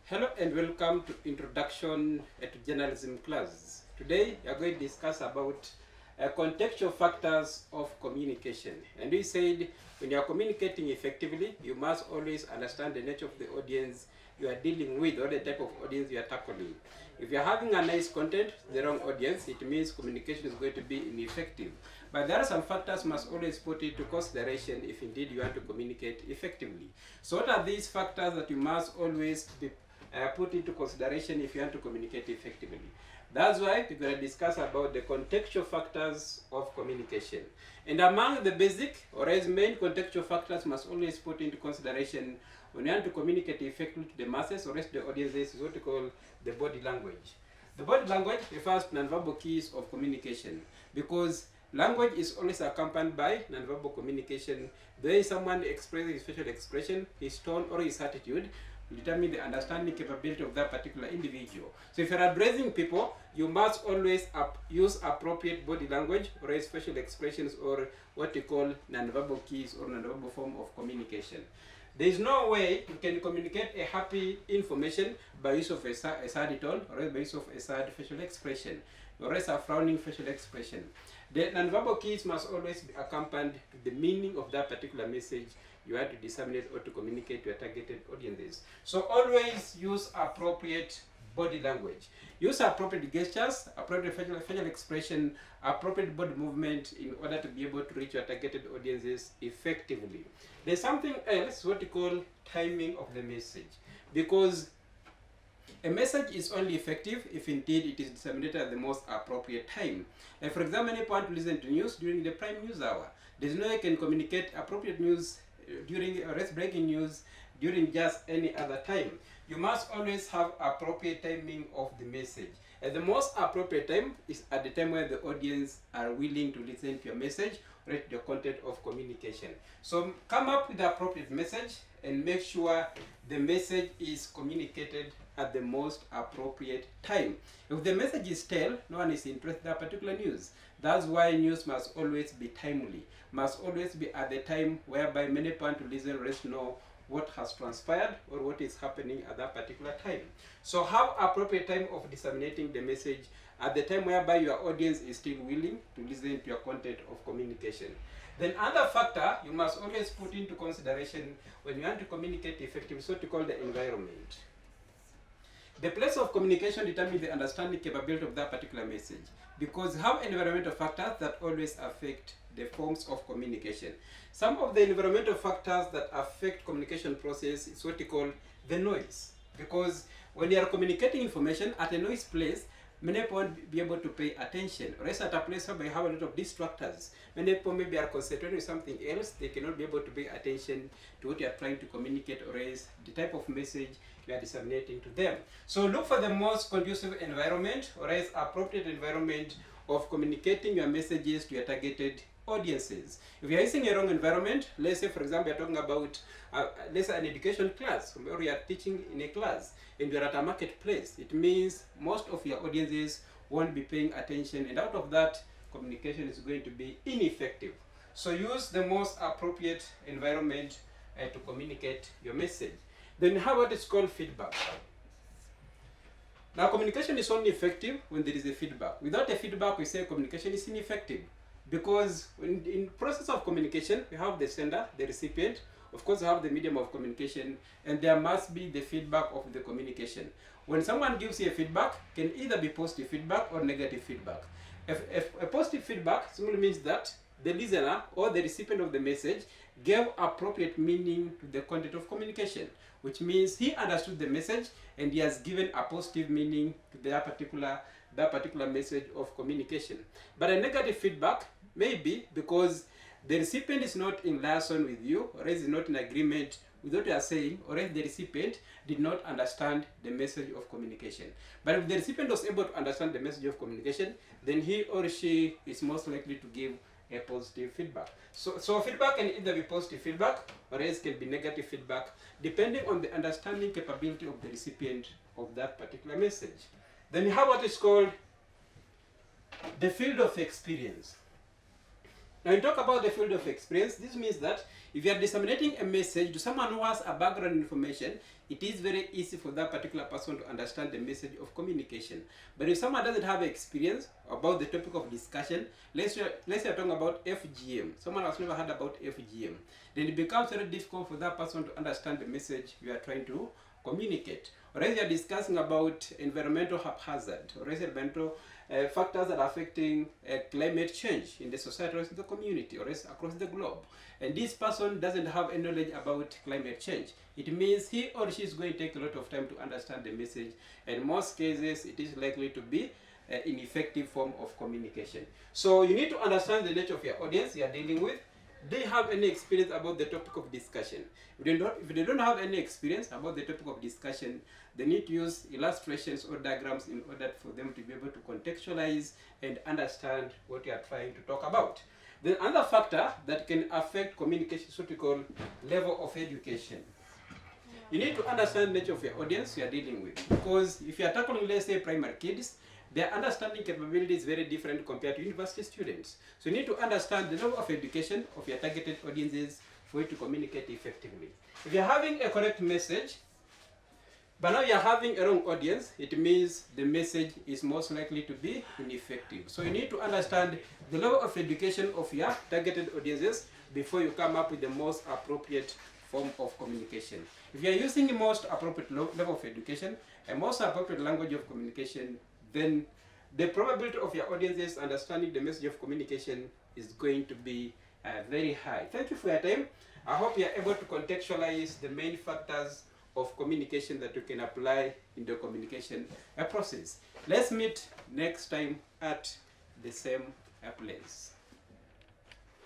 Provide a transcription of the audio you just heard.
Hello and welcome to Introduction to Journalism class. Today we are going to discuss about contextual factors of communication. And we said when you are communicating effectively, you must always understand the nature of the audience you are dealing with or the type of audience you are tackling. If you are having a nice content, the wrong audience, it means communication is going to be ineffective. But there are some factors must always put into consideration if indeed you want to communicate effectively. So what are these factors that you must always be put into consideration if you want to communicate effectively? That's why we're going to discuss about the contextual factors of communication. And among the basic or as main contextual factors must always put into consideration when you want to communicate effectively to the masses or rest the audiences is what we call the body language. The body language refers to nonverbal keys of communication because language is always accompanied by nonverbal communication. The way someone expresses his facial expression, his tone or his attitude will determine the understanding capability of that particular individual. So if you're addressing people, you must always use appropriate body language or else facial expressions or what we call nonverbal keys or nonverbal form of communication. There is no way you can communicate a happy information by use of a sad tone or else by use of a sad facial expression or else a frowning facial expression. The nonverbal keys must always be accompanied with the meaning of that particular message you have to disseminate or to communicate to your targeted audiences. So always use appropriate body language. Use appropriate gestures, appropriate facial expression, appropriate body movement in order to be able to reach your targeted audiences effectively. There's something else, what we call timing of the message. Because a message is only effective if indeed it is disseminated at the most appropriate time. And for example, any point to listen to news during the prime news hour. There's no way you can communicate appropriate news during breaking news during just any other time. You must always have appropriate timing of the message. And the most appropriate time is at the time when the audience are willing to listen to your message or to the content of communication. So come up with the appropriate message and make sure the message is communicated at the most appropriate time. If the message is stale, no one is interested in that particular news. That's why news must always be timely, must always be at the time whereby many people to listen or know what has transpired or what is happening at that particular time. So have appropriate time of disseminating the message at the time whereby your audience is still willing to listen to your content of communication. Then another factor you must always put into consideration when you want to communicate effectively is what we call the environment. The place of communication determines the understanding capability of that particular message because you have environmental factors that always affect the forms of communication. Some of the environmental factors that affect communication process is what we call the noise, because when you are communicating information at a noise place, many people won't be able to pay attention. Or else at a place where you have a lot of distractors, many people maybe are concentrating on something else, they cannot be able to pay attention to what you are trying to communicate or else the type of message you are disseminating to them. So look for the most conducive environment or else appropriate environment of communicating your messages to your targeted audiences. If you are using a wrong environment, let's say for example you're talking about let's say an education class or you are teaching in a class and you're at a marketplace, it means most of your audiences won't be paying attention and out of that communication is going to be ineffective. So use the most appropriate environment to communicate your message. Then how about it's called feedback. Now communication is only effective when there is a feedback. Without a feedback we say communication is ineffective. Because in process of communication, we have the sender, the recipient, of course you have the medium of communication, and there must be the feedback of the communication. When someone gives you a feedback, can either be positive feedback or negative feedback. If a positive feedback simply means that the listener or the recipient of the message gave appropriate meaning to the content of communication, which means he understood the message and he has given a positive meaning to that particular message of communication. But a negative feedback may be because the recipient is not in liaison with you or is not in agreement with what you are saying, or if the recipient did not understand the message of communication. But if the recipient was able to understand the message of communication, then he or she is most likely to give a positive feedback. So feedback can either be positive feedback or else can be negative feedback depending on the understanding capability of the recipient of that particular message. Then you have what is called the field of experience. Now, when you talk about the field of experience, this means that if you are disseminating a message to someone who has a background information it is very easy for that particular person to understand the message of communication. But if someone doesn't have experience about the topic of discussion, let's say you're talking about FGM, someone has never heard about FGM, then it becomes very difficult for that person to understand the message you are trying to communicate. Or as you're discussing about environmental haphazard, or environmental factors that are affecting climate change in the society or in the community or across the globe. And this person doesn't have any knowledge about climate change. It means he or she is going to take a lot of time to understand the message, and in most cases it is likely to be an ineffective form of communication. So you need to understand the nature of your audience you are dealing with. They have any experience about the topic of discussion. If they don't have any experience about the topic of discussion, they need to use illustrations or diagrams in order for them to be able to contextualize and understand what you are trying to talk about. The other factor that can affect communication is what we call level of education. You need to understand the nature of your audience you are dealing with, because if you are tackling, let's say, primary kids, their understanding capability is very different compared to university students. So you need to understand the level of education of your targeted audiences for you to communicate effectively. If you're having a correct message, but now you're having a wrong audience, it means the message is most likely to be ineffective. So you need to understand the level of education of your targeted audiences before you come up with the most appropriate form of communication. If you're using the most appropriate level of education, a most appropriate language of communication, then the probability of your audiences understanding the message of communication is going to be very high. Thank you for your time. I hope you are able to contextualize the main factors of communication that you can apply in the communication process. Let's meet next time at the same place.